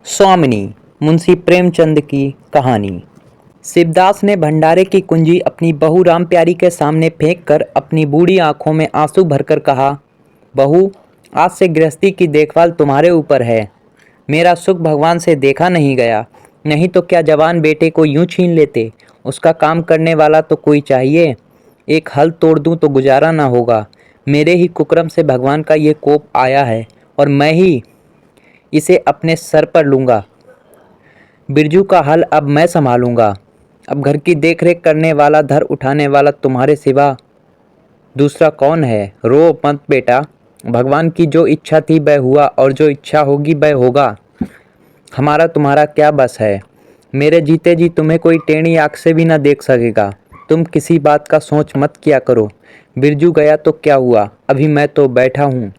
स्वामिनी मुंशी प्रेमचंद की कहानी। शिवदास ने भंडारे की कुंजी अपनी बहू राम प्यारी के सामने फेंक कर अपनी बूढ़ी आंखों में आंसू भरकर कहा, बहू, आज से गृहस्थी की देखभाल तुम्हारे ऊपर है। मेरा सुख भगवान से देखा नहीं गया, नहीं तो क्या जवान बेटे को यूं छीन लेते। उसका काम करने वाला तो कोई चाहिए। एक हल तोड़ दूं तो गुजारा ना होगा। मेरे ही कुकर्म से भगवान का ये कोप आया है और मैं ही इसे अपने सर पर लूँगा। बिरजू का हल अब मैं संभालूंगा। अब घर की देखरेख करने वाला, धर उठाने वाला तुम्हारे सिवा दूसरा कौन है। रो मत बेटा, भगवान की जो इच्छा थी वह हुआ और जो इच्छा होगी वह होगा। हमारा तुम्हारा क्या बस है। मेरे जीते जी तुम्हें कोई टेढ़ी आँख से भी ना देख सकेगा। तुम किसी बात का सोच मत किया करो। बिरजू गया तो क्या हुआ, अभी मैं तो बैठा हूँ।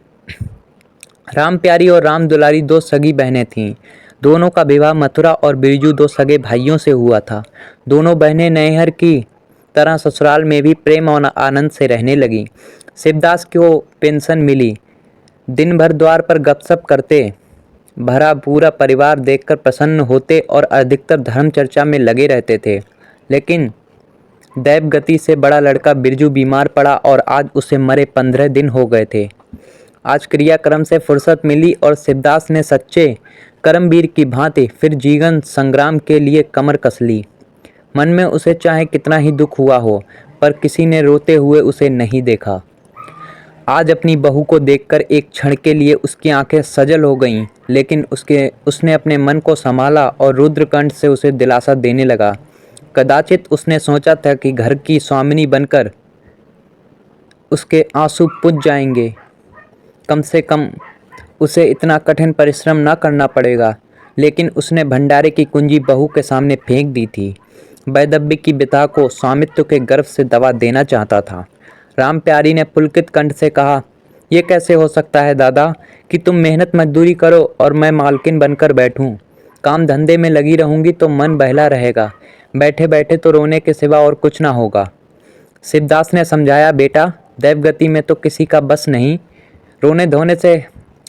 राम प्यारी और राम दुलारी दो सगी बहनें थीं। दोनों का विवाह मथुरा और बिरजू दो सगे भाइयों से हुआ था। दोनों बहनें नैहर की तरह ससुराल में भी प्रेम और आनंद से रहने लगीं। शिवदास को पेंशन मिली। दिन भर द्वार पर गपशप करते भरा पूरा परिवार देखकर प्रसन्न होते और अधिकतर धर्म चर्चा में लगे रहते थे। लेकिन दैव गति से बड़ा लड़का बिरजू बीमार पड़ा और आज उसे मरे 15 दिन हो गए थे। आज क्रियाक्रम से फुर्सत मिली और शिवदास ने सच्चे कर्मवीर की भांति फिर जीवन संग्राम के लिए कमर कस ली। मन में उसे चाहे कितना ही दुख हुआ हो, पर किसी ने रोते हुए उसे नहीं देखा। आज अपनी बहू को देखकर एक क्षण के लिए उसकी आंखें सजल हो गईं, लेकिन उसने अपने मन को संभाला और रुद्रकंठ से उसे दिलासा देने लगा। कदाचित उसने सोचा था कि घर की स्वामिनी बनकर उसके आंसू पुंज जाएंगे। कम से कम उसे इतना कठिन परिश्रम न करना पड़ेगा, लेकिन उसने भंडारे की कुंजी बहू के सामने फेंक दी थी। वैदव्य की बिता को स्वामित्व के गर्व से दबा देना चाहता था। राम प्यारी ने पुलकित कंठ से कहा, यह कैसे हो सकता है दादा कि तुम मेहनत मजदूरी करो और मैं मालकिन बनकर बैठूं। काम धंधे में लगी रहूंगी तो मन बहला रहेगा, बैठे बैठे तो रोने के सिवा और कुछ ना होगा। शिवदास ने समझाया, बेटा, दैवगति में तो किसी का बस नहीं। रोने धोने से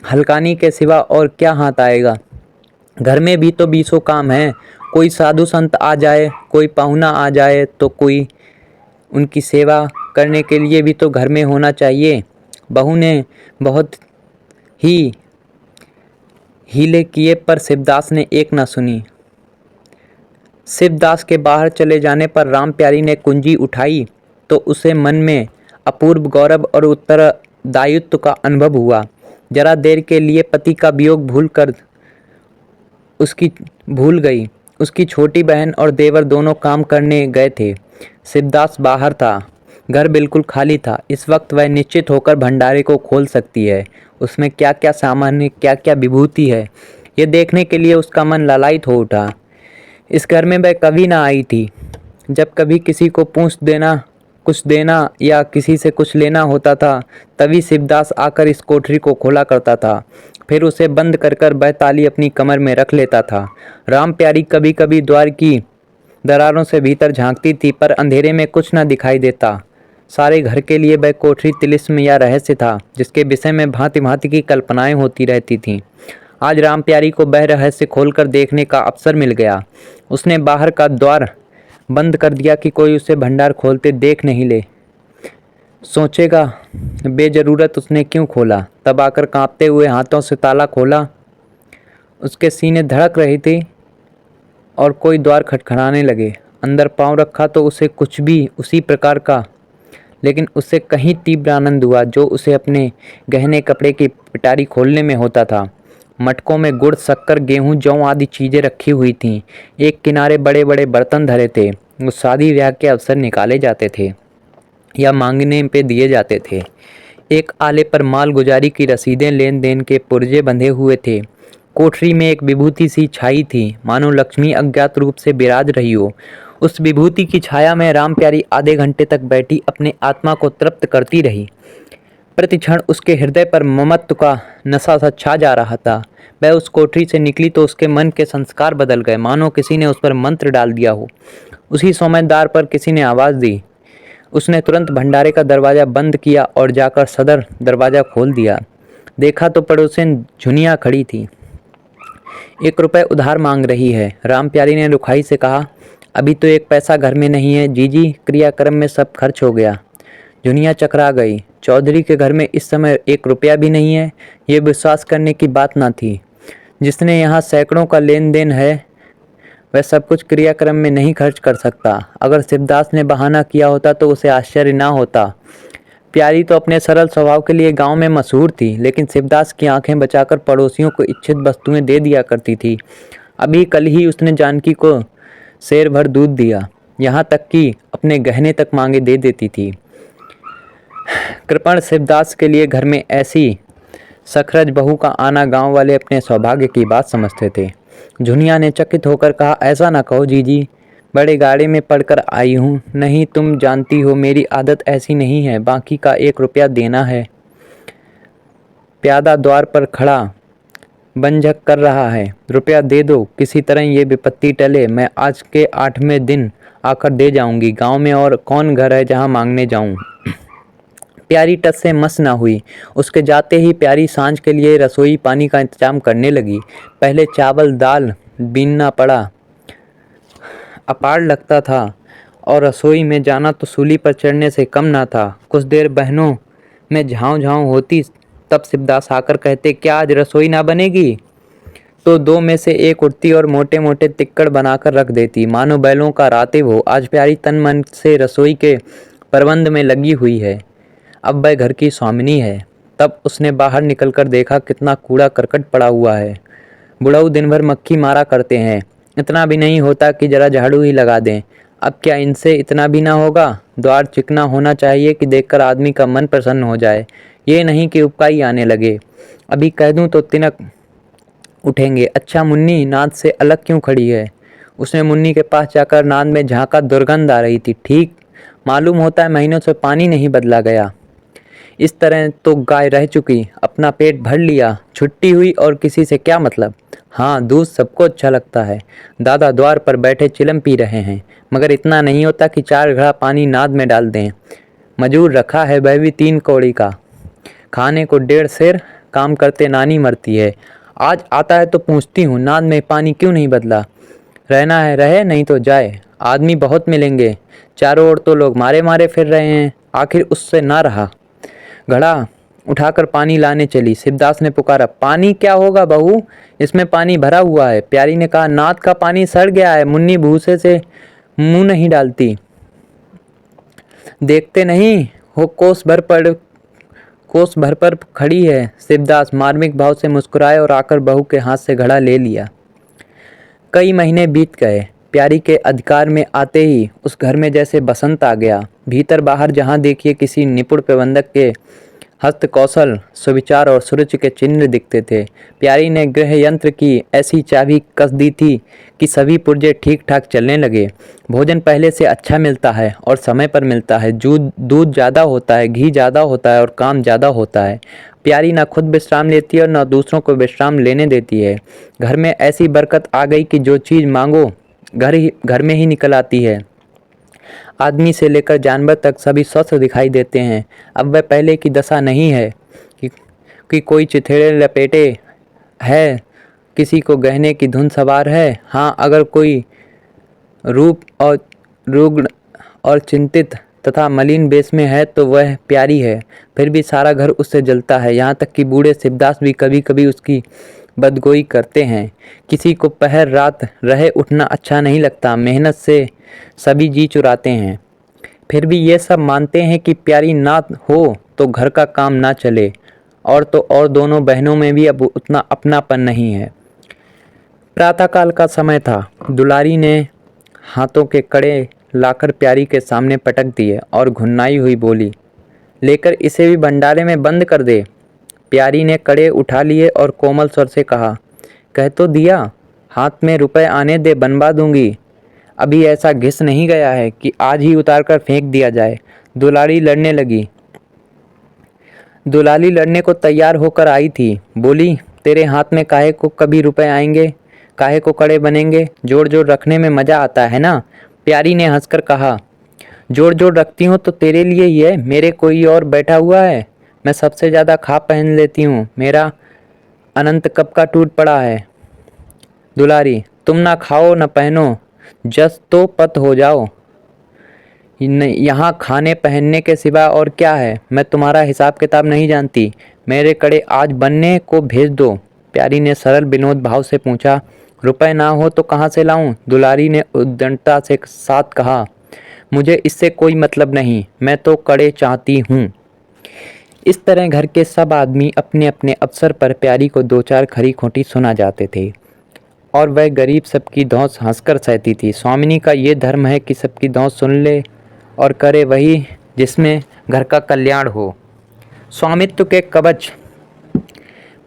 हल्कानी के सिवा और क्या हाथ आएगा। घर में भी तो 20 काम हैं। कोई साधु संत आ जाए, कोई पाहुना आ जाए तो कोई उनकी सेवा करने के लिए भी तो घर में होना चाहिए। बहू ने बहुत ही हीले किए पर शिवदास ने एक न सुनी। शिवदास के बाहर चले जाने पर राम प्यारी ने कुंजी उठाई तो उसे मन में अपूर्व गौरव और उत्तरदायित्व का अनुभव हुआ। जरा देर के लिए पति का वियोग भूल गई। उसकी छोटी बहन और देवर दोनों काम करने गए थे। शिवदास बाहर था। घर बिल्कुल खाली था। इस वक्त वह निश्चित होकर भंडारे को खोल सकती है। उसमें क्या क्या सामान है, क्या क्या विभूति है, ये देखने के लिए उसका मन लालायित हो उठा। इस घर में वह कभी ना आई थी। जब कभी किसी को कुछ देना या किसी से कुछ लेना होता था, तभी शिवदास आकर इस कोठरी को खोला करता था। फिर उसे बंद कर वह ताली अपनी कमर में रख लेता था। राम प्यारी कभी कभी द्वार की दरारों से भीतर झांकती थी, पर अंधेरे में कुछ न दिखाई देता। सारे घर के लिए वह कोठरी तिलिस्म या रहस्य था, जिसके विषय में भांति भांति की कल्पनाएं होती रहती थीं। आज राम प्यारी को वह रहस्य खोलकर देखने का अवसर मिल गया। उसने बाहर का द्वार बंद कर दिया कि कोई उसे भंडार खोलते देख नहीं ले। सोचेगा बेजरूरत उसने क्यों खोला। तब आकर कांपते हुए हाथों से ताला खोला। उसके सीने धड़क रही थी और कोई द्वार खटखटाने लगे। अंदर पांव रखा तो उसे कुछ भी उसी प्रकार का, लेकिन उससे कहीं तीव्र आनंद हुआ जो उसे अपने गहने कपड़े की पिटारी खोलने में होता था। मटकों में गुड़, शक्कर, गेहूं, जौ आदि चीज़ें रखी हुई थीं। एक किनारे बड़े बड़े बर्तन धरे थे। वो शादी ब्याह के अवसर निकाले जाते थे या मांगने पे दिए जाते थे। एक आले पर माल गुजारी की रसीदें, लेन देन के पुर्जे बंधे हुए थे। कोठरी में एक विभूति सी छाई थी, मानो लक्ष्मी अज्ञात रूप से विराज रही हो। उस विभूति की छाया में राम प्यारी आधे घंटे तक बैठी अपने आत्मा को तृप्त करती रही। प्रति क्षण उसके हृदय पर ममत्व का नशा सा छा जा रहा था। वह उस कोठरी से निकली तो उसके मन के संस्कार बदल गए, मानो किसी ने उस पर मंत्र डाल दिया हो। उसी समय द्वार पर किसी ने आवाज़ दी। उसने तुरंत भंडारे का दरवाज़ा बंद किया और जाकर सदर दरवाज़ा खोल दिया। देखा तो पड़ोसन झुनिया खड़ी थी। 1 रुपये उधार मांग रही है। राम प्यारी ने रुखाई से कहा, अभी तो 1 पैसा घर में नहीं है जीजी, क्रियाक्रम में सब खर्च हो गया। दुनिया चकरा गई। चौधरी के घर में इस समय 1 रुपया भी नहीं है। ये विश्वास करने की बात ना थी। जिसने यहाँ सैकड़ों का लेन देन है वह सब कुछ क्रियाक्रम में नहीं खर्च कर सकता। अगर शिवदास ने बहाना किया होता तो उसे आश्चर्य ना होता। प्यारी तो अपने सरल स्वभाव के लिए गांव में मशहूर थी, लेकिन शिवदास की आंखें बचाकर पड़ोसियों को इच्छित वस्तुएं दे दिया करती थी। अभी कल ही उसने जानकी को शेर भर दूध दिया, यहाँ तक कि अपने गहने तक मांगे दे देती थी। कृपण शिवदास के लिए घर में ऐसी सखरज बहू का आना गांव वाले अपने सौभाग्य की बात समझते थे। झुनिया ने चकित होकर कहा, ऐसा ना कहो जीजी, बड़े गाड़े में पढ़कर आई हूँ। नहीं, तुम जानती हो मेरी आदत ऐसी नहीं है। बाकी का 1 रुपया देना है। प्यादा द्वार पर खड़ा बंझक कर रहा है, रुपया दे दो, किसी तरह ये विपत्ति टले। मैं आज के 8वें दिन आकर दे जाऊंगी। गांव में और कौन घर है जहां मांगने जाऊं। प्यारी टस से मस ना हुई। उसके जाते ही प्यारी सांझ के लिए रसोई पानी का इंतजाम करने लगी। पहले चावल दाल बीनना पड़ा अपार लगता था और रसोई में जाना तो सूली पर चढ़ने से कम ना था। कुछ देर बहनों में झाँव झाँव होती, तब शिवदास आकर कहते, क्या आज रसोई ना बनेगी? तो 2 में से एक उठती और मोटे मोटे तिक्कड़ बनाकर रख देती, मानो बैलों का रातिब हो। आज प्यारी तन मन से रसोई के प्रबंध में लगी हुई है। अब वह घर की स्वामिनी है। तब उसने बाहर निकलकर देखा कितना कूड़ा करकट पड़ा हुआ है। बुढ़ऊ दिन भर मक्खी मारा करते हैं, इतना भी नहीं होता कि जरा झाड़ू ही लगा दें। अब क्या इनसे इतना भी ना होगा? द्वार चिकना होना चाहिए कि देखकर आदमी का मन प्रसन्न हो जाए, ये नहीं कि उपकाई आने लगे। अभी कह दूं तो तिनक उठेंगे। अच्छा मुन्नी नाद से अलग क्यों खड़ी है? उसने मुन्नी के पास जाकर नाद में झांका, दुर्गंध आ रही थी। ठीक, मालूम होता है महीनों से पानी नहीं बदला गया। इस तरह तो गाय रह चुकी, अपना पेट भर लिया, छुट्टी हुई और किसी से क्या मतलब। हाँ, दूध सबको अच्छा लगता है। दादा द्वार पर बैठे चिलम पी रहे हैं, मगर इतना नहीं होता कि 4 घड़ा पानी नाद में डाल दें। मजूर रखा है, वह भी 3 कौड़ी का, खाने को 1.5 सेर, काम करते नानी मरती है। आज आता है तो पूछती हूँ, नाद में पानी क्यों नहीं बदला? रहना है रहे, नहीं तो जाए। आदमी बहुत मिलेंगे, चारों ओर तो लोग मारे मारे फिर रहे हैं। आखिर उससे ना रहा, घड़ा उठाकर पानी लाने चली। शिवदास ने पुकारा, पानी क्या होगा बहू, इसमें पानी भरा हुआ है। प्यारी ने कहा, नाद का पानी सड़ गया है। मुन्नी भूसे से मुंह नहीं डालती, देखते नहीं हो कोस भर पर खड़ी है। शिवदास मार्मिक भाव से मुस्कुराए और आकर बहू के हाथ से घड़ा ले लिया। कई महीने बीत गए। प्यारी के अधिकार में आते ही उस घर में जैसे बसंत आ गया। भीतर बाहर जहाँ देखिए किसी निपुण प्रबंधक के हस्त कौशल, सुविचार और सुरुचि के चिन्ह दिखते थे। प्यारी ने गृह यंत्र की ऐसी चाबी कस दी थी कि सभी पुर्जे ठीक ठाक चलने लगे। भोजन पहले से अच्छा मिलता है और समय पर मिलता है। दूध ज़्यादा होता है, घी ज़्यादा होता है और काम ज़्यादा होता है। प्यारी न खुद विश्राम लेती है और न दूसरों को विश्राम लेने देती है। घर में ऐसी बरकत आ गई कि जो चीज़ मांगो घर में ही निकल आती है। आदमी से लेकर जानवर तक सभी स्वस्थ दिखाई देते हैं। अब वह पहले की दशा नहीं है कि कोई चिथड़े लपेटे है, किसी को गहने की धुन सवार है। हाँ, अगर कोई रूप और रुग्ण और चिंतित तथा मलिन बेस में है तो वह प्यारी है। फिर भी सारा घर उससे जलता है, यहाँ तक कि बूढ़े शिवदास भी कभी कभी उसकी बदगोई करते हैं। किसी को पहर रात रहे उठना अच्छा नहीं लगता, मेहनत से सभी जी चुराते हैं। फिर भी ये सब मानते हैं कि प्यारी ना हो तो घर का काम ना चले। और तो और दोनों बहनों में भी अब उतना अपनापन नहीं है। प्रातःकाल का समय था। दुलारी ने हाथों के कड़े लाकर प्यारी के सामने पटक दिए और घुन्नाई हुई बोली, लेकर इसे भी भंडारे में बंद कर दे। प्यारी ने कड़े उठा लिए और कोमल स्वर से कहा, कह तो दिया, हाथ में रुपए आने दे, बनवा दूंगी। अभी ऐसा घिस नहीं गया है कि आज ही उतार कर फेंक दिया जाए। दुलारी लड़ने लगी। दुलाली लड़ने को तैयार होकर आई थी। बोली, तेरे हाथ में काहे को कभी रुपए आएंगे, काहे को कड़े बनेंगे? जोड़ जोड़ रखने में मज़ा आता है ना? प्यारी ने हंसकर कहा, जोड़ जोड़ रखती हूँ तो तेरे लिए ही है, मेरे कोई और बैठा हुआ है? मैं सबसे ज़्यादा खा पहन लेती हूँ, मेरा अनंत कब का टूट पड़ा है। दुलारी, तुम ना खाओ न पहनो, जस तो पत हो जाओ। यहाँ खाने पहनने के सिवा और क्या है? मैं तुम्हारा हिसाब किताब नहीं जानती। मेरे कड़े आज बनने को भेज दो। प्यारी ने सरल विनोद भाव से पूछा। रुपए ना हो तो कहाँ से लाऊं? दुलारी ने उद्दंडता से साथ कहा। मुझे इससे कोई मतलब नहीं, मैं तो कड़े चाहती हूँ। इस तरह घर के सब आदमी अपने अपने अवसर पर प्यारी को दो चार खरी खोटी सुना जाते थे और वह गरीब सबकी धौंस हंसकर सहती थी। स्वामिनी का ये धर्म है कि सबकी धौंस सुन ले और करे वही जिसमें घर का कल्याण हो। स्वामित्व के कवच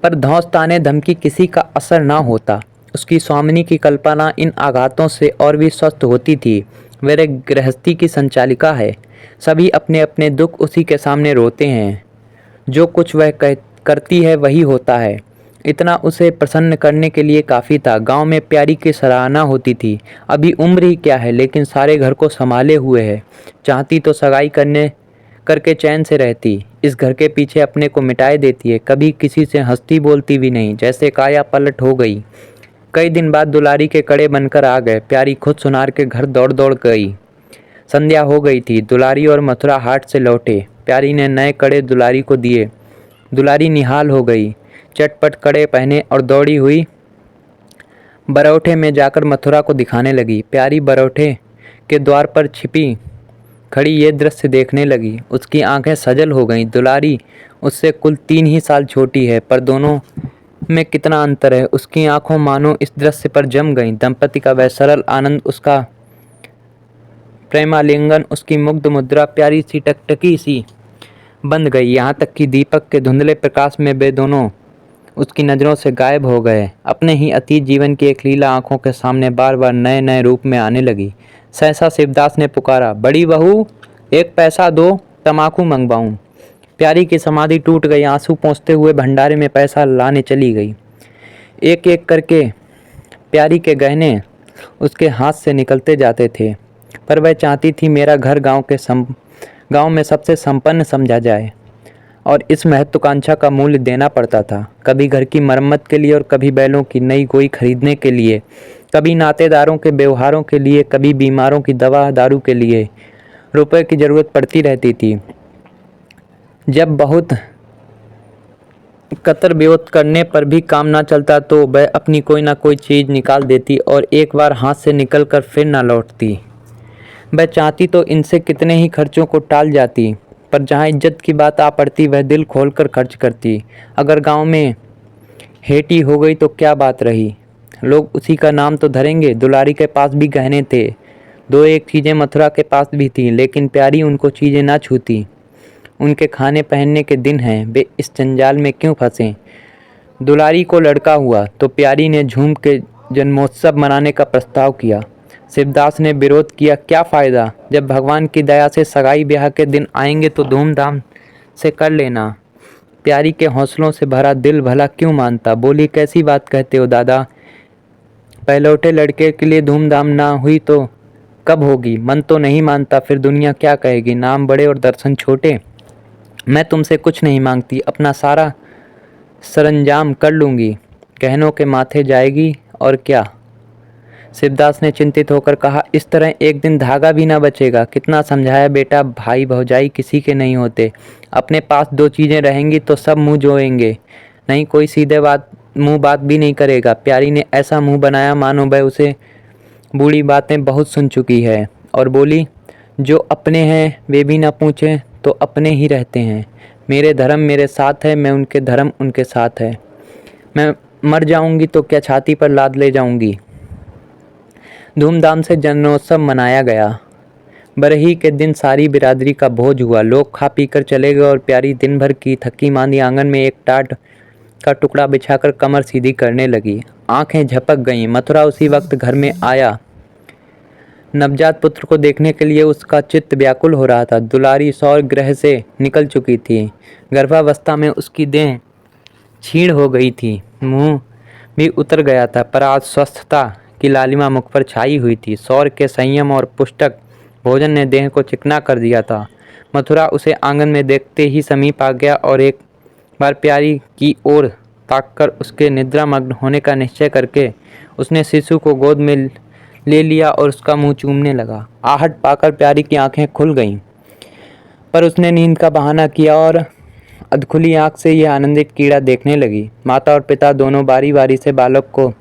पर धौंस ताने धमकी किसी का असर ना होता। उसकी स्वामिनी की कल्पना इन आघातों से और भी स्वस्थ होती थी। वह गृहस्थी की संचालिका है, सभी अपने अपने दुख उसी के सामने रोते हैं। जो कुछ वह करती है वही होता है। इतना उसे प्रसन्न करने के लिए काफ़ी था। गांव में प्यारी की सराहना होती थी। अभी उम्र ही क्या है, लेकिन सारे घर को संभाले हुए है। चाहती तो सगाई करके चैन से रहती। इस घर के पीछे अपने को मिटाए देती है। कभी किसी से हंसती बोलती भी नहीं, जैसे काया पलट हो गई। कई दिन बाद दुलारी के कड़े बनकर आ गए। प्यारी खुद सुनार के घर दौड़ दौड़ गई। संध्या हो गई थी। दुलारी और मथुरा हाट से लौटे। प्यारी ने नए कड़े दुलारी को दिए। दुलारी निहाल हो गई, चटपट कड़े पहने और दौड़ी हुई बरौठे में जाकर मथुरा को दिखाने लगी। प्यारी बरौठे के द्वार पर छिपी खड़ी ये दृश्य देखने लगी। उसकी आंखें सजल हो गईं। दुलारी उससे कुल 3 ही साल छोटी है, पर दोनों में कितना अंतर है। उसकी आंखों मानो इस दृश्य पर जम गईं। दंपति का वह सरल आनंद, उसका प्रेमालिंगन, उसकी मुग्ध मुद्रा प्यारी सी टकटकी सी बंद गई। यहाँ तक कि दीपक के धुंधले प्रकाश में वे दोनों उसकी नज़रों से गायब हो गए। अपने ही अतीत जीवन की एक लीला आंखों के सामने बार बार नए नए रूप में आने लगी। सहसा शिवदास ने पुकारा, बड़ी बहू, एक पैसा दो, तमाकू मंगवाऊं। प्यारी की समाधि टूट गई। आंसू पोंछते हुए भंडारे में पैसा लाने चली गई। एक एक करके प्यारी के गहने उसके हाथ से निकलते जाते थे, पर वह चाहती थी मेरा घर गांव में सबसे संपन्न समझा जाए, और इस महत्वाकांक्षा का मूल्य देना पड़ता था। कभी घर की मरम्मत के लिए और कभी बैलों की नई गोई खरीदने के लिए, कभी नातेदारों के व्यवहारों के लिए, कभी बीमारों की दवा दारू के लिए रुपए की ज़रूरत पड़ती रहती थी। जब बहुत कतर विरोध करने पर भी काम ना चलता तो वह अपनी कोई ना कोई चीज़ निकाल देती और एक बार हाथ से निकलकर फिर ना लौटती। वह चाहती तो इनसे कितने ही खर्चों को टाल जाती, पर जहाँ इज्जत की बात आ पड़ती वह दिल खोलकर खर्च करती। अगर गांव में हेटी हो गई तो क्या बात रही, लोग उसी का नाम तो धरेंगे। दुलारी के पास भी गहने थे, दो एक चीज़ें मथुरा के पास भी थीं, लेकिन प्यारी उनको चीज़ें ना छूती। उनके खाने पहनने के दिन हैं, वे इस जंजाल में क्यों फंसें। दुलारी को लड़का हुआ तो प्यारी ने झूम के जन्मोत्सव मनाने का प्रस्ताव किया। शिवदास ने विरोध किया, क्या फ़ायदा, जब भगवान की दया से सगाई ब्याह के दिन आएंगे तो धूमधाम से कर लेना। प्यारी के हौसलों से भरा दिल भला क्यों मानता। बोली, कैसी बात कहते हो दादा, पहलौठे लड़के के लिए धूमधाम ना हुई तो कब होगी। मन तो नहीं मानता, फिर दुनिया क्या कहेगी, नाम बड़े और दर्शन छोटे। मैं तुमसे कुछ नहीं मांगती, अपना सारा सरंजाम कर लूँगी, गहनों के माथे जाएगी और क्या। शिवदास ने चिंतित होकर कहा, इस तरह एक दिन धागा भी ना बचेगा। कितना समझाया बेटा, भाई भौजाई किसी के नहीं होते। अपने पास दो चीज़ें रहेंगी तो सब मुँह जोएंगे, नहीं कोई सीधे मुँह बात भी नहीं करेगा। प्यारी ने ऐसा मुँह बनाया मानो वह उसे बूढ़ी बातें बहुत सुन चुकी है, और बोली, जो अपने हैं वे भी ना पूछें तो अपने ही रहते हैं। मेरे धर्म मेरे साथ है, मैं उनके धर्म उनके साथ है। मैं मर जाऊंगी तो क्या छाती पर लाद ले जाऊंगी। धूमधाम से जन्मोत्सव मनाया गया। बरही के दिन सारी बिरादरी का भोज हुआ। लोग खा पी कर चले गए और प्यारी दिन भर की थकी मांदी आंगन में एक टाट का टुकड़ा बिछाकर कमर सीधी करने लगी। आंखें झपक गईं। मथुरा उसी वक्त घर में आया। नवजात पुत्र को देखने के लिए उसका चित्त व्याकुल हो रहा था। दुलारी सौर ग्रह से निकल चुकी थी। गर्भावस्था में उसकी देह क्षीण हो गई थी, मुंह भी उतर गया था, पर आज स्वस्थता की लालिमा मुख पर छाई हुई थी। सौर के संयम और पुष्टक भोजन ने देह को चिकना कर दिया था। मथुरा उसे आंगन में देखते ही समीप आ गया और एक बार प्यारी की ओर ताककर उसके निद्रामग्न होने का निश्चय करके उसने शिशु को गोद में ले लिया और उसका मुंह चूमने लगा। आहट पाकर प्यारी की आंखें खुल गईं, पर उसने नींद का बहाना किया और अधखुली आंख से यह आनंदित कीड़ा देखने लगी। माता और पिता दोनों बारी बारी से बालक को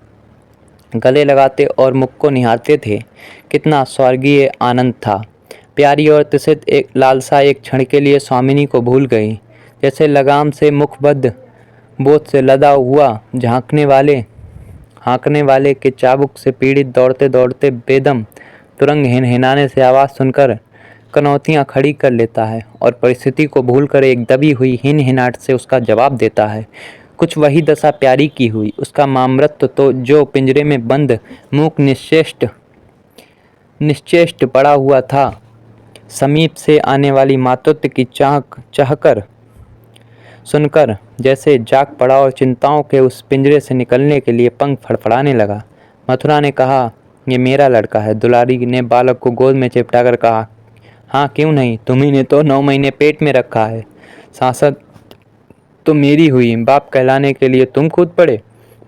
गले लगाते और मुख को निहारते थे। कितना स्वर्गीय आनंद था। प्यारी और तिसित एक लालसा एक क्षण के लिए स्वामिनी को भूल गई। जैसे लगाम से मुखबद्ध बोझ से लदा हुआ हाँकने वाले के चाबुक से पीड़ित दौड़ते दौड़ते बेदम तुरंग हिनहिनाने से आवाज़ सुनकर कनौतियाँ खड़ी कर लेता है और परिस्थिति को भूलकर एक दबी हुई हिनहिनाहट से उसका जवाब देता है। कुछ वही दशा प्यारी की हुई। उसका मामृत्य तो जो पिंजरे में बंद मूक निश्चेष्ट पड़ा हुआ था, समीप से आने वाली मातृत्व की चाहकर सुनकर जैसे जाग पड़ा और चिंताओं के उस पिंजरे से निकलने के लिए पंख फड़फड़ाने लगा। मथुरा ने कहा, ये मेरा लड़का है। दुलारी ने बालक को गोद में चिपटाकर कहा, हाँ क्यों नहीं, तुम्ही ने तो 9 महीने पेट में रखा है। सांसद तो मेरी हुई, बाप कहलाने के लिए तुम कूद पड़े।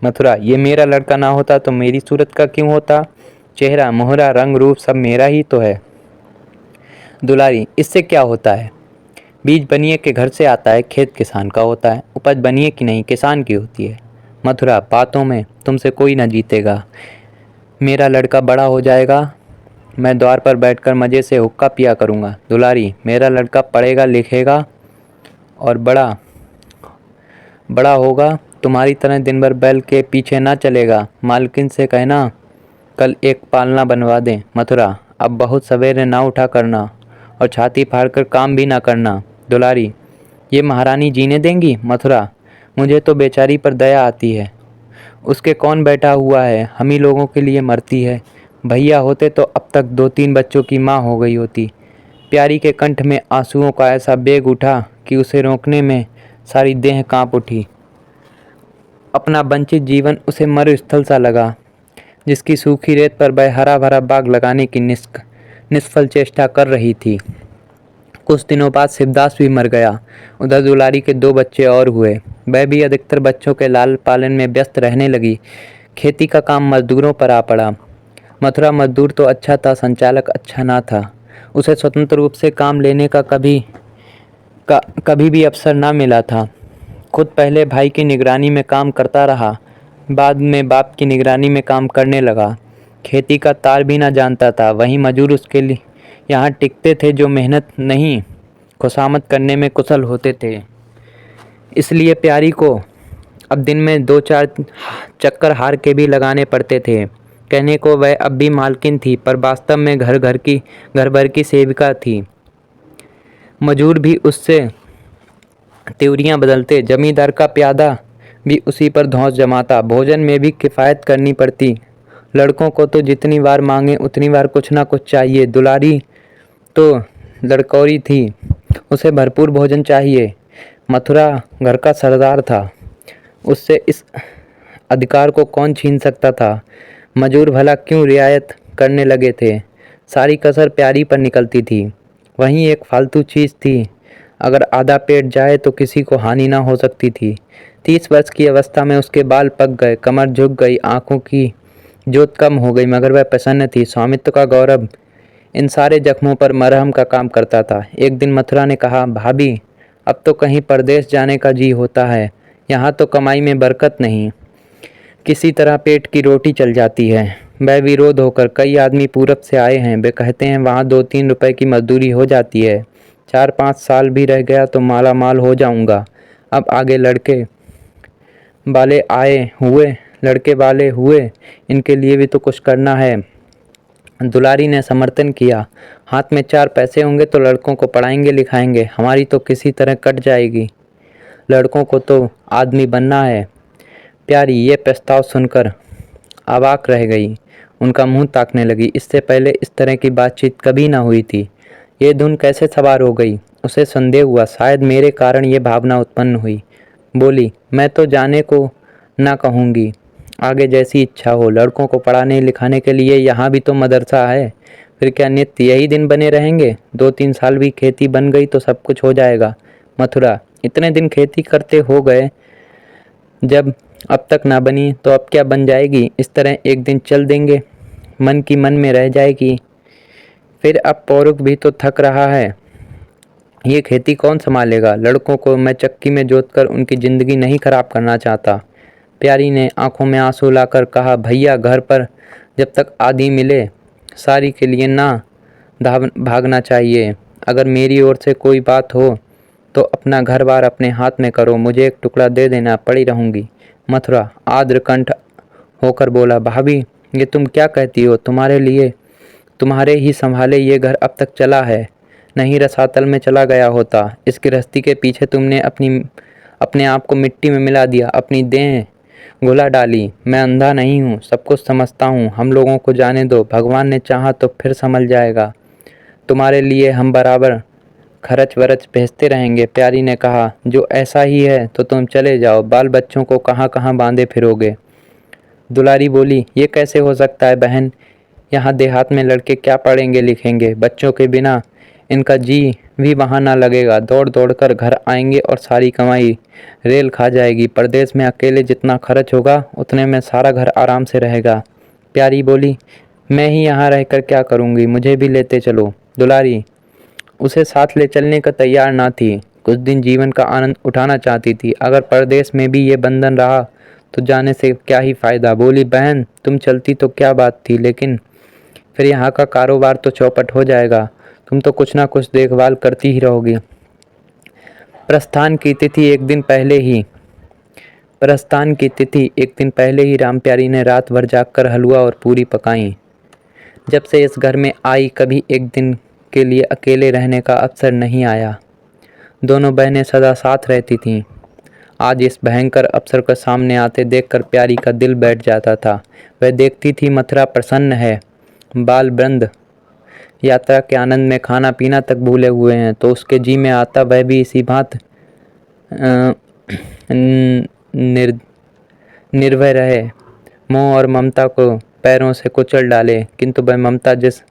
मथुरा, ये मेरा लड़का ना होता तो मेरी सूरत का क्यों होता? चेहरा मोहरा रंग रूप सब मेरा ही तो है। दुलारी, इससे क्या होता है? बीज बनिए के घर से आता है, खेत किसान का होता है। उपज बनिए की नहीं, किसान की होती है। मथुरा, बातों में तुमसे कोई ना जीतेगा। मेरा लड़का बड़ा हो जाएगा, मैं द्वार पर बैठकर मज़े से हुक्का पिया करूँगा। दुलारी, मेरा लड़का पढ़ेगा लिखेगा और बड़ा होगा, तुम्हारी तरह दिन भर बैल के पीछे ना चलेगा। मालकिन से कहना कल एक पालना बनवा दें। मथुरा, अब बहुत सवेरे ना उठा करना और छाती फाड़कर काम भी ना करना। दुलारी, ये महारानी जीने देंगी? मथुरा, मुझे तो बेचारी पर दया आती है। उसके कौन बैठा हुआ है, हम ही लोगों के लिए मरती है। भैया होते तो अब तक 2-3 बच्चों की माँ हो गई होती। प्यारी के कंठ में आंसुओं का ऐसा बेग उठा कि उसे रोकने में सारी देह कांप उठी। अपना वंचित जीवन उसे मरुस्थल सा लगा, जिसकी सूखी रेत पर वह हरा भरा बाग लगाने की निष्फल चेष्टा कर रही थी। कुछ दिनों बाद शिवदास भी मर गया। उधर दुलारी के 2 बच्चे और हुए। वह भी अधिकतर बच्चों के लाल पालन में व्यस्त रहने लगी। खेती का काम मजदूरों पर आ पड़ा। मथुरा मजदूर तो अच्छा था, संचालक अच्छा ना था। उसे स्वतंत्र रूप से काम लेने का कभी भी अवसर ना मिला था। खुद पहले भाई की निगरानी में काम करता रहा, बाद में बाप की निगरानी में काम करने लगा। खेती का तार भी ना जानता था। वहीं मजदूर उसके लिए यहाँ टिकते थे जो मेहनत नहीं खुशामद करने में कुशल होते थे। इसलिए प्यारी को अब दिन में 2-4 चक्कर हार के भी लगाने पड़ते थे। कहने को वह अब भी मालकिन थी, पर वास्तव में घर भर की सेविका थी। मजूर भी उससे त्योरियां बदलते, जमींदार का प्यादा भी उसी पर धौंस जमाता। भोजन में भी किफ़ायत करनी पड़ती। लड़कों को तो जितनी बार मांगे उतनी बार कुछ ना कुछ चाहिए। दुलारी तो लड़कौरी थी, उसे भरपूर भोजन चाहिए। मथुरा घर का सरदार था, उससे इस अधिकार को कौन छीन सकता था? मजूर भला क्यों रियायत करने लगे थे? सारी कसर प्यारी पर निकलती थी। वहीं एक फालतू चीज़ थी, अगर आधा पेट जाए तो किसी को हानि ना हो सकती थी। 30 वर्ष की अवस्था में उसके बाल पक गए, कमर झुक गई, आंखों की जोत कम हो गई, मगर वह प्रसन्न थी। स्वामित्व का गौरव इन सारे जख्मों पर मरहम का काम करता था। एक दिन मथुरा ने कहा, भाभी अब तो कहीं परदेश जाने का जी होता है। यहाँ तो कमाई में बरकत नहीं, किसी तरह पेट की रोटी चल जाती है। वह विरोध होकर, कई आदमी पूरब से आए हैं, वे कहते हैं वहाँ 2-3 रुपए की मजदूरी हो जाती है। 4-5 साल भी रह गया तो माला माल हो जाऊँगा। अब आगे लड़के वाले हुए, इनके लिए भी तो कुछ करना है। दुलारी ने समर्थन किया, हाथ में 4 पैसे होंगे तो लड़कों को पढ़ाएंगे लिखाएंगे, हमारी तो किसी तरह कट जाएगी। लड़कों को तो आदमी बनना है। प्यारी ये प्रस्ताव सुनकर अवाक रह गई, उनका मुंह ताकने लगी। इससे पहले इस तरह की बातचीत कभी ना हुई थी। ये धुन कैसे सवार हो गई? उसे संदेह हुआ, शायद मेरे कारण ये भावना उत्पन्न हुई। बोली, मैं तो जाने को ना कहूँगी, आगे जैसी इच्छा हो। लड़कों को पढ़ाने लिखाने के लिए यहाँ भी तो मदरसा है। फिर क्या नित्य यही दिन बने रहेंगे? 2-3 साल भी खेती बन गई तो सब कुछ हो जाएगा। मथुरा, इतने दिन खेती करते हो गए, जब अब तक ना बनी तो अब क्या बन जाएगी। इस तरह एक दिन चल देंगे, मन की मन में रह जाएगी। फिर अब पौरुष भी तो थक रहा है, ये खेती कौन संभालेगा। लड़कों को मैं चक्की में जोतकर उनकी ज़िंदगी नहीं खराब करना चाहता। प्यारी ने आंखों में आंसू लाकर कहा, भैया घर पर जब तक आधी मिले सारी के लिए ना भागना चाहिए। अगर मेरी ओर से कोई बात हो तो अपना घर बार अपने हाथ में करो, मुझे एक टुकड़ा दे देना, पड़ी रहूँगी। मथुरा आर्द्र कंठ होकर बोला, भाभी ये तुम क्या कहती हो। तुम्हारे लिए तुम्हारे ही संभाले ये घर अब तक चला है, नहीं रसातल में चला गया होता। इस गृहस्थी के पीछे तुमने अपने आप को मिट्टी में मिला दिया, अपनी देह घुला डाली। मैं अंधा नहीं हूँ, सब कुछ समझता हूँ। हम लोगों को जाने दो, भगवान ने चाहा तो फिर संभल जाएगा। तुम्हारे लिए हम बराबर खर्च वरच भेजते रहेंगे। प्यारी ने कहा, जो ऐसा ही है तो तुम चले जाओ, बाल बच्चों को कहाँ कहाँ बांधे फिरोगे। दुलारी बोली, ये कैसे हो सकता है बहन, यहाँ देहात में लड़के क्या पढ़ेंगे लिखेंगे। बच्चों के बिना इनका जी भी वहाँ ना लगेगा। दौड़ दौड़ कर घर आएंगे और सारी कमाई रेल खा जाएगी। परदेश में अकेले जितना खर्च होगा उतने में सारा घर आराम से रहेगा। प्यारी बोली, मैं ही यहाँ रहकर क्या करूँगी, मुझे भी लेते चलो। दुलारी उसे साथ ले चलने का तैयार ना थी, कुछ दिन जीवन का आनंद उठाना चाहती थी। अगर परदेश में भी ये बंधन रहा तो जाने से क्या ही फ़ायदा। बोली, बहन तुम चलती तो क्या बात थी, लेकिन फिर यहाँ का कारोबार तो चौपट हो जाएगा। तुम तो कुछ ना कुछ देखभाल करती ही रहोगी। प्रस्थान की तिथि एक दिन पहले ही राम प्यारी ने रात भर जागकर हलवा और पूरी पकाई। जब से इस घर में आई कभी एक दिन के लिए अकेले रहने का अवसर नहीं आया। दोनों बहनें सदा साथ रहती थीं। आज इस भयंकर अवसर को सामने आते देखकर प्यारी का दिल बैठ जाता था। वह देखती थी मथुरा प्रसन्न है, बाल वृंद यात्रा के आनंद में खाना पीना तक भूले हुए हैं, तो उसके जी में आता वह भी इसी बात निर्भय रहे, मोह और ममता को पैरों से कुचल डाले। किंतु वह ममता जिस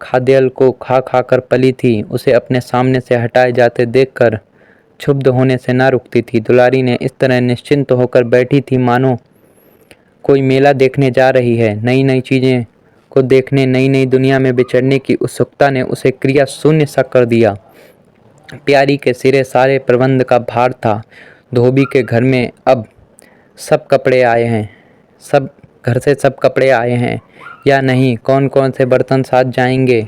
खाद्यल को खा खा कर पली थी, उसे अपने सामने से हटाए जाते देखकर क्षुब्ध होने से न रुकती थी। दुलारी ने इस तरह निश्चिंत होकर बैठी थी मानो कोई मेला देखने जा रही है। नई नई चीज़ें को देखने, नई नई दुनिया में विचरने की उत्सुकता ने उसे क्रिया शून्य सा कर दिया। प्यारी के सिरे सारे प्रबंध का भार था। धोबी के घर में अब सब कपड़े आए हैं, सब घर से सब कपड़े आए हैं या नहीं, कौन कौन से बर्तन साथ जाएंगे,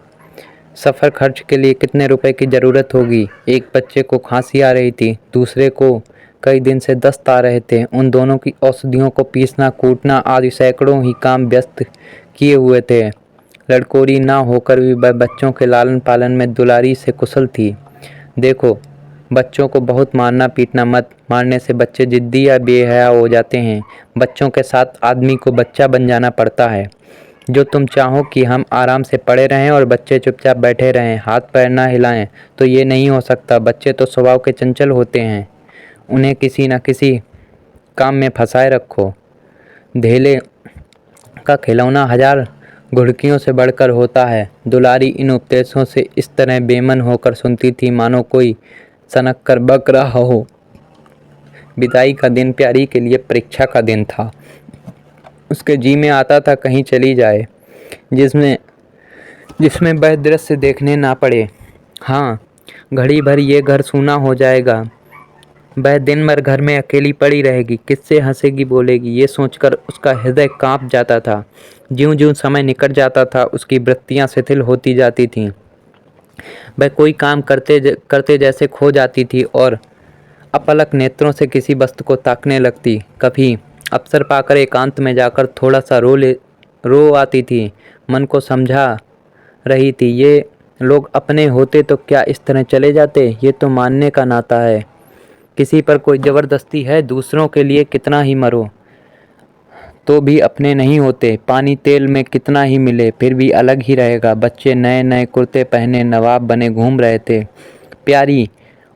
सफ़र खर्च के लिए कितने रुपए की ज़रूरत होगी। एक बच्चे को खांसी आ रही थी, दूसरे को कई दिन से दस्त आ रहे थे। उन दोनों की औषधियों को पीसना कूटना आदि सैकड़ों ही काम व्यस्त किए हुए थे। लड़कोरी ना होकर भी वह बच्चों के लालन पालन में दुलारी से कुशल थी। देखो, बच्चों को बहुत मारना पीटना मत, मारने से बच्चे जिद्दी या बेहया हो जाते हैं। बच्चों के साथ आदमी को बच्चा बन जाना पड़ता है। जो तुम चाहो कि हम आराम से पड़े रहें और बच्चे चुपचाप बैठे रहें, हाथ पैर ना हिलाएं, तो ये नहीं हो सकता। बच्चे तो स्वभाव के चंचल होते हैं, उन्हें किसी न किसी काम में फंसाए रखो। धेले का खिलौना हजार घुड़कियों से बढ़कर होता है। दुलारी इन उपदेशों से इस तरह बेमन होकर सुनती थी मानो कोई सनक कर बक रहा हो। विदाई का दिन प्यारी के लिए परीक्षा का दिन था। उसके जी में आता था कहीं चली जाए, जिसमें वह दृश्य देखने ना पड़े। हाँ, घड़ी भर ये घर सूना हो जाएगा। वह दिन भर घर में अकेली पड़ी रहेगी, किससे हंसेगी बोलेगी, ये सोचकर उसका हृदय कांप जाता था। ज्यों-ज्यों समय निकट जाता था उसकी वृत्तियाँ शिथिल होती जाती थीं। वह कोई काम करते जैसे खो जाती थी और अपलक नेत्रों से किसी वस्तु को ताकने लगती। कभी अवसर पाकर एकांत में जाकर थोड़ा सा रो आती थी। मन को समझा रही थी, ये लोग अपने होते तो क्या इस तरह चले जाते। ये तो मानने का नाता है, किसी पर कोई ज़बरदस्ती है। दूसरों के लिए कितना ही मरो तो भी अपने नहीं होते। पानी तेल में कितना ही मिले फिर भी अलग ही रहेगा। बच्चे नए नए कुर्ते पहने नवाब बने घूम रहे थे। प्यारी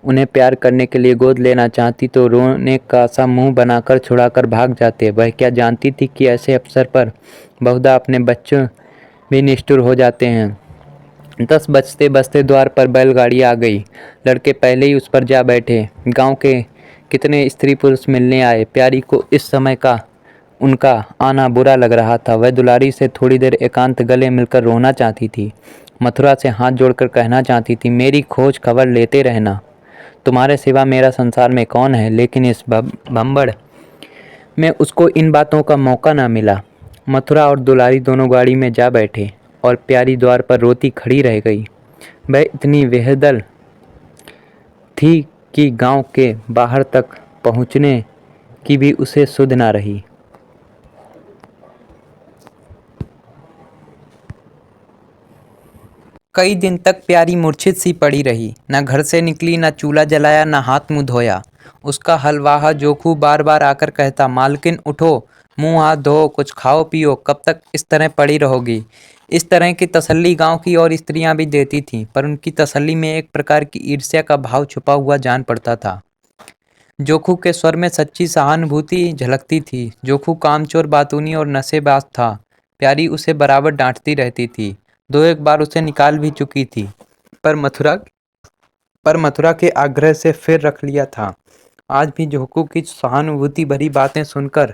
उन्हें प्यार करने के लिए गोद लेना चाहती तो रोने का सा मुंह बनाकर छुड़ाकर भाग जाते। वह क्या जानती थी कि ऐसे अवसर पर बहुधा अपने बच्चों भी निष्ठुर हो जाते हैं। 10 बजते बजते द्वार पर बैलगाड़ी आ गई। लड़के पहले ही उस पर जा बैठे। गांव के कितने स्त्री पुरुष मिलने आए। प्यारी को इस समय का उनका आना बुरा लग रहा था। वह दुलारी से थोड़ी देर एकांत गले मिलकर रोना चाहती थी। मथुरा से हाथ जोड़कर कहना चाहती थी, मेरी खोज खबर लेते रहना, तुम्हारे सिवा मेरा संसार में कौन है। लेकिन इस भंबड़ में उसको इन बातों का मौका ना मिला। मथुरा और दुलारी दोनों गाड़ी में जा बैठे और प्यारी द्वार पर रोती खड़ी रह गई। वह इतनी बेहदल थी कि गांव के बाहर तक पहुंचने की भी उसे सुध ना रही। कई दिन तक प्यारी मूर्छित सी पड़ी रही। न घर से निकली, न चूल्हा जलाया, न हाथ मुंह धोया। उसका हलवाहा जोखू बार बार आकर कहता, मालकिन उठो, मुंह हाथ धो, कुछ खाओ पियो, कब तक इस तरह पड़ी रहोगी। इस तरह की तसल्ली गांव की और स्त्रियां भी देती थीं, पर उनकी तसल्ली में एक प्रकार की ईर्ष्या का भाव छुपा हुआ जान पड़ता था। जोखू के स्वर में सच्ची सहानुभूति झलकती थी। जोखू कामचोर, बातूनी और नशेबाज था। प्यारी उसे बराबर डांटती रहती थी, दो एक बार उसे निकाल भी चुकी थी, पर मथुरा के आग्रह से फिर रख लिया था। आज भी जोखू की सहानुभूति भरी बातें सुनकर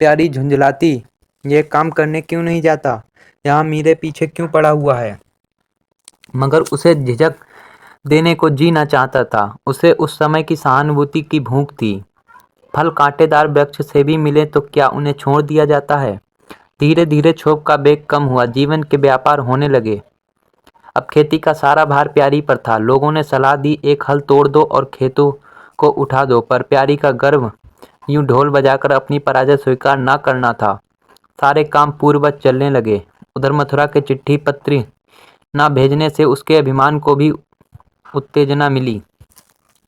प्यारी झुंझलाती, ये काम करने क्यों नहीं जाता, यहाँ मेरे पीछे क्यों पड़ा हुआ है। मगर उसे झिझक देने को जी ना चाहता था। उसे उस समय की सहानुभूति की भूख थी। फल कांटेदार वृक्ष से भी मिले तो क्या उन्हें छोड़ दिया जाता है। धीरे धीरे क्षोभ का बेग कम हुआ, जीवन के व्यापार होने लगे। अब खेती का सारा भार प्यारी पर था। लोगों ने सलाह दी, एक हल तोड़ दो और खेतों को उठा दो, पर प्यारी का गर्व यूं ढोल बजाकर अपनी पराजय स्वीकार न करना था। सारे काम पूर्ववत चलने लगे। उधर मथुरा के चिट्ठी पत्री न भेजने से उसके अभिमान को भी उत्तेजना मिली।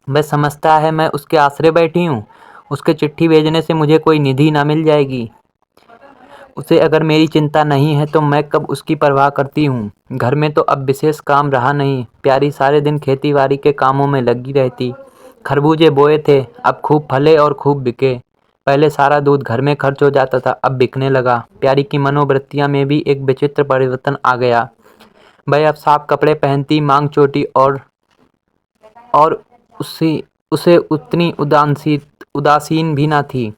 वह समझता है मैं उसके आश्रय बैठी हूँ, उसके चिट्ठी भेजने से मुझे कोई निधि ना मिल जाएगी। उसे अगर मेरी चिंता नहीं है तो मैं कब उसकी परवाह करती हूँ। घर में तो अब विशेष काम रहा नहीं। प्यारी सारे दिन खेती बाड़ी के कामों में लगी रहती। खरबूजे बोए थे, अब खूब फले और खूब बिके। पहले सारा दूध घर में खर्च हो जाता था, अब बिकने लगा। प्यारी की मनोवृत्तियाँ में भी एक विचित्र परिवर्तन आ गया। वह अब साफ कपड़े पहनती, मांग चोटी और उसे उतनी उदासीन भी न थी।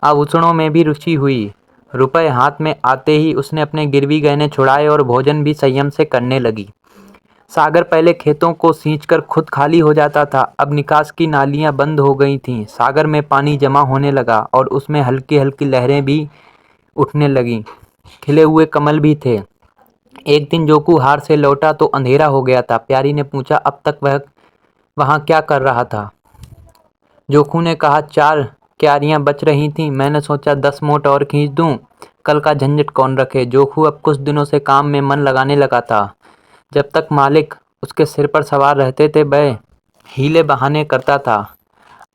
आभूषणों में भी रुचि हुई। रुपए हाथ में आते ही उसने अपने गिरवी गहने छुड़ाए और भोजन भी संयम से करने लगी। सागर पहले खेतों को सींचकर खुद खाली हो जाता था, अब निकास की नालियां बंद हो गई थीं। सागर में पानी जमा होने लगा और उसमें हल्की हल्की लहरें भी उठने लगीं। खिले हुए कमल भी थे। एक दिन जोकू हार से लौटा तो अंधेरा हो गया था। प्यारी ने पूछा, अब तक वह वहाँ क्या कर रहा था। जोखू ने कहा, 4 क्यारियां बच रही थीं, मैंने सोचा 10 मोट और खींच दूं, कल का झंझट कौन रखे। जोखू अब कुछ दिनों से काम में मन लगाने लगा था। जब तक मालिक उसके सिर पर सवार रहते थे वह हीले बहाने करता था।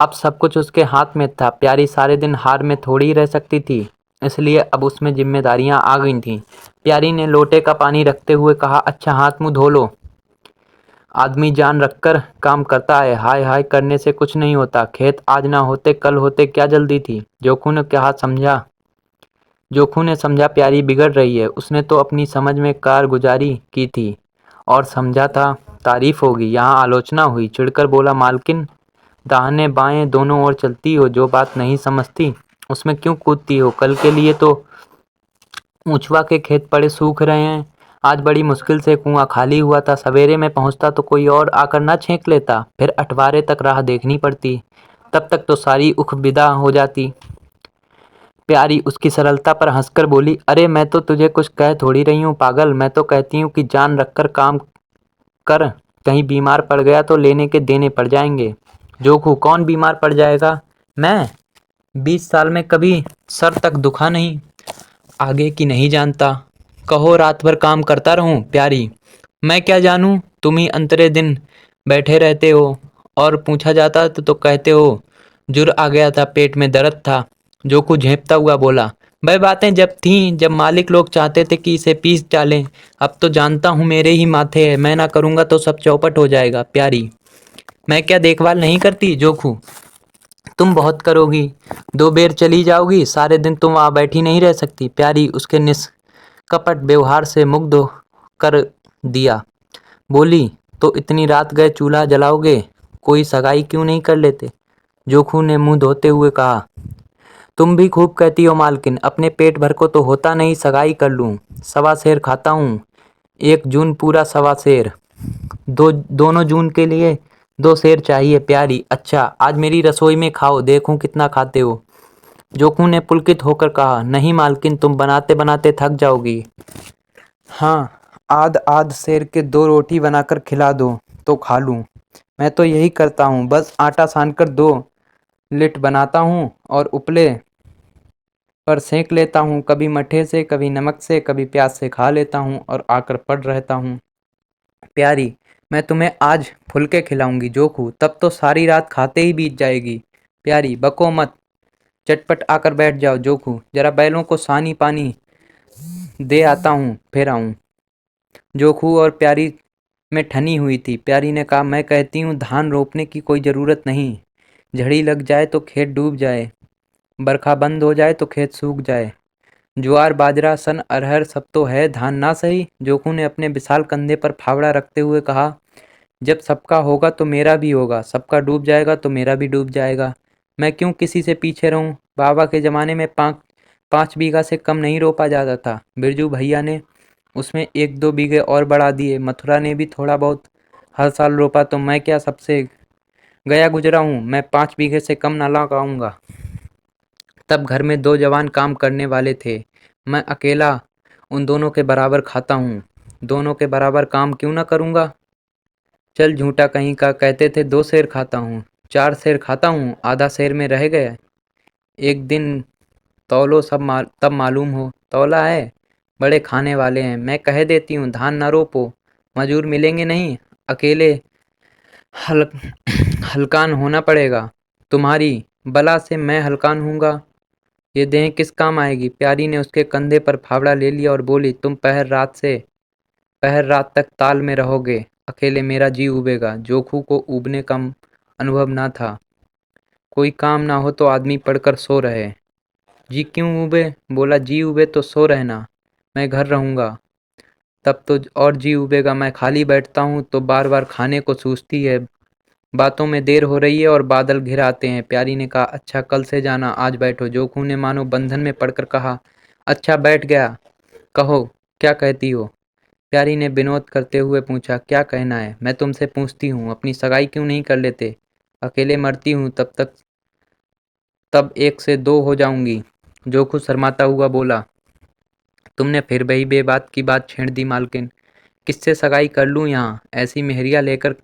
अब सब कुछ उसके हाथ में था। प्यारी सारे दिन हार में थोड़ी ही रह सकती थी, इसलिए अब उसमें जिम्मेदारियां आ गई थीं। प्यारी ने लोटे का पानी रखते हुए कहा, अच्छा हाथ मुंह धो लो, आदमी जान रखकर काम करता है, हाय हाय करने से कुछ नहीं होता। खेत आज ना होते कल होते, क्या जल्दी थी। जोखू ने समझा प्यारी बिगड़ रही है। उसने तो अपनी समझ में कारगुजारी की थी और समझा था तारीफ होगी, यहाँ आलोचना हुई। चिढ़कर बोला, मालकिन दाहिने बाएं दोनों ओर चलती हो, जो बात नहीं समझती उसमें क्यों कूदती हो। कल के लिए तो ऊंचवा के खेत पड़े सूख रहे हैं, आज बड़ी मुश्किल से कुआं खाली हुआ था। सवेरे में पहुंचता तो कोई और आकर ना छेंक लेता, फिर अठवारे तक राह देखनी पड़ती, तब तक तो सारी उख विदा हो जाती। प्यारी उसकी सरलता पर हंसकर बोली, अरे मैं तो तुझे कुछ कह थोड़ी रही हूँ पागल, मैं तो कहती हूँ कि जान रखकर काम कर, कहीं बीमार पड़ गया तो लेने के देने पड़ जाएंगे। जोखू, कौन बीमार पड़ जाएगा। मैं 20 साल में कभी सर तक दुखा नहीं, आगे की नहीं जानता। कहो रात भर काम करता रहूं। प्यारी, मैं क्या जानूं, तुम ही अंतरे दिन बैठे रहते हो और पूछा जाता तो कहते हो जुर आ गया था, पेट में दर्द था। जोकू झेंपता हुआ बोला, वह बातें जब थीं जब मालिक लोग चाहते थे कि इसे पीस डालें, अब तो जानता हूँ मेरे ही माथे है, मैं ना करूँगा तो सब चौपट हो जाएगा। प्यारी, मैं क्या देखभाल नहीं करती। जोखू, तुम बहुत करोगी, 2 बेर चली जाओगी, सारे दिन तुम वहाँ बैठी नहीं रह सकती। प्यारी उसके निष्कपट व्यवहार से मुग्ध कर दिया। बोली, तो इतनी रात गए चूल्हा जलाओगे, कोई सगाई क्यों नहीं कर लेते। जोखू ने मुंह धोते हुए कहा, तुम भी खूब कहती हो मालकिन, अपने पेट भर को तो होता नहीं सगाई कर लूं। 1.25 खाता हूँ, 1 जून पूरा 1.25। दोनों जून के लिए 2 सेर चाहिए प्यारी। अच्छा आज मेरी रसोई में खाओ, देखूं कितना खाते हो। जोखू ने पुलकित होकर कहा, नहीं मालकिन, तुम बनाते बनाते थक जाओगी। हाँ, आध आध सेर के 2 रोटी बनाकर खिला दो तो खा लूं। मैं तो यही करता हूँ, बस आटा सानकर 2 लिट बनाता हूँ और उपले पर सेंक लेता हूँ, कभी मठे से, कभी नमक से, कभी प्याज से खा लेता हूँ और आकर पड़ रहता हूँ। प्यारी, मैं तुम्हें आज फुलके खिलाऊंगी जोखू, तब तो सारी रात खाते ही बीत जाएगी। प्यारी, बको मत, चटपट आकर बैठ जाओ जोखू, जरा बैलों को सानी पानी दे आता हूँ, फिर आऊँ। जोखू और प्यारी में ठनी हुई थी। प्यारी ने कहा, मैं कहती हूँ धान रोपने की कोई ज़रूरत नहीं, झड़ी लग जाए तो खेत डूब जाए, बरखा बंद हो जाए तो खेत सूख जाए, ज्वार बाजरा सन अरहर सब तो है, धान ना सही। जोखू ने अपने विशाल कंधे पर फावड़ा रखते हुए कहा, जब सबका होगा तो मेरा भी होगा, सबका डूब जाएगा तो मेरा भी डूब जाएगा। मैं क्यों किसी से पीछे रहूं? बाबा के ज़माने में 5 बीघा से कम नहीं रोपा जाता था। बिरजू भैया ने उसमें 1-2 बीघे और बढ़ा दिए। मथुरा ने भी थोड़ा बहुत हर साल रोपा, तो मैं क्या सबसे गया गुजरा हूँ? मैं 5 बीघे से कम ना लगाऊंगा। तब घर में 2 जवान काम करने वाले थे, मैं अकेला उन दोनों के बराबर खाता हूँ। दोनों के बराबर काम क्यों ना करूँगा? चल झूठा कहीं का, कहते थे 2 सेर खाता हूँ, 4 सेर खाता हूँ, आधा सेर में रह गया। एक दिन तौलो तब मालूम हो। तौला है, बड़े खाने वाले हैं। मैं कह देती हूँ धान ना रोपो, मजूर मिलेंगे नहीं, अकेले हल हलकान होना पड़ेगा। तुम्हारी बला से मैं हलकान हूँगा, ये देह किस काम आएगी? प्यारी ने उसके कंधे पर फावड़ा ले लिया और बोली, तुम पहर रात तक ताल में रहोगे, अकेले मेरा जी उबेगा। जोखू को उबने का अनुभव ना था। कोई काम ना हो तो आदमी पढ़कर सो रहे। जी क्यों उबे? बोला, जी उबे तो सो रहना, मैं घर रहूँगा, तब तो और जी उबेगा। मैं खाली बैठता हूँ तो बार बार खाने को सूझती है, बातों में देर हो रही है और बादल घिर आते हैं। प्यारी ने कहा, अच्छा कल से जाना, आज बैठो। जोखू ने मानो बंधन में पड़कर कहा, अच्छा बैठ गया, कहो क्या कहती हो? प्यारी ने विनोद करते हुए पूछा, क्या कहना है? मैं तुमसे पूछती हूँ, अपनी सगाई क्यों नहीं कर लेते? अकेले मरती हूँ तब 1 से 2 हो जाऊंगी। जोखू शर्माता हुआ बोला, तुमने फिर वही बेबात की बात छेड़ दी मालकिन। किससे सगाई कर लूँ यहाँ? ऐसी मेहरिया लेकर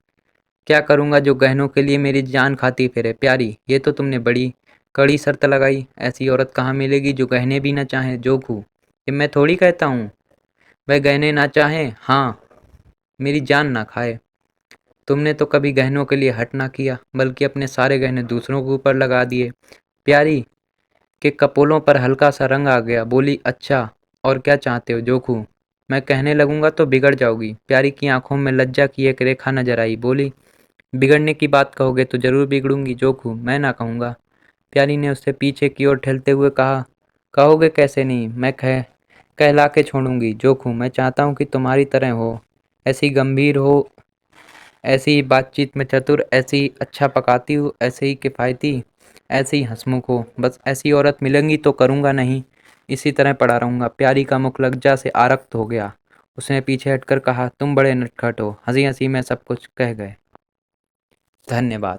क्या करूँगा जो गहनों के लिए मेरी जान खाती फिरे? प्यारी, ये तो तुमने बड़ी कड़ी शर्त लगाई। ऐसी औरत कहाँ मिलेगी जो गहने भी न चाहे? जोखू, ये मैं थोड़ी कहता हूँ, वह गहने ना चाहे, हाँ मेरी जान ना खाए। तुमने तो कभी गहनों के लिए हट ना किया, बल्कि अपने सारे गहने दूसरों के ऊपर लगा दिए। प्यारी के कपोलों पर हल्का सा रंग आ गया। बोली, अच्छा और क्या चाहते हो जोखू? मैं कहने लगूंगा तो बिगड़ जाओगी। प्यारी की आंखों में लज्जा की एक रेखा नजर आई। बोली, बिगड़ने की बात कहोगे तो जरूर बिगड़ूंगी जोखू, मैं ना कहूँगा। प्यारी ने उससे पीछे की ओर ठेलते हुए कहा, कहोगे कैसे नहीं, मैं कहला के छोड़ूंगी जोखू। मैं चाहता हूँ कि तुम्हारी तरह हो, ऐसी गंभीर हो, ऐसी ही बातचीत में चतुर, ऐसी ही अच्छा पकाती हो, ऐसे ही किफ़ायती, ऐसे ही हंसमुख हो। बस ऐसी औरत मिलेंगी तो करूँगा नहीं, इसी तरह पड़ा रहूँगा। प्यारी का मुख लज्जा से आरक्त हो गया। उसने पीछे हटकर कहा, तुम बड़े नटखट हो, हंसी हंसी में सब कुछ कह गए। धन्यवाद।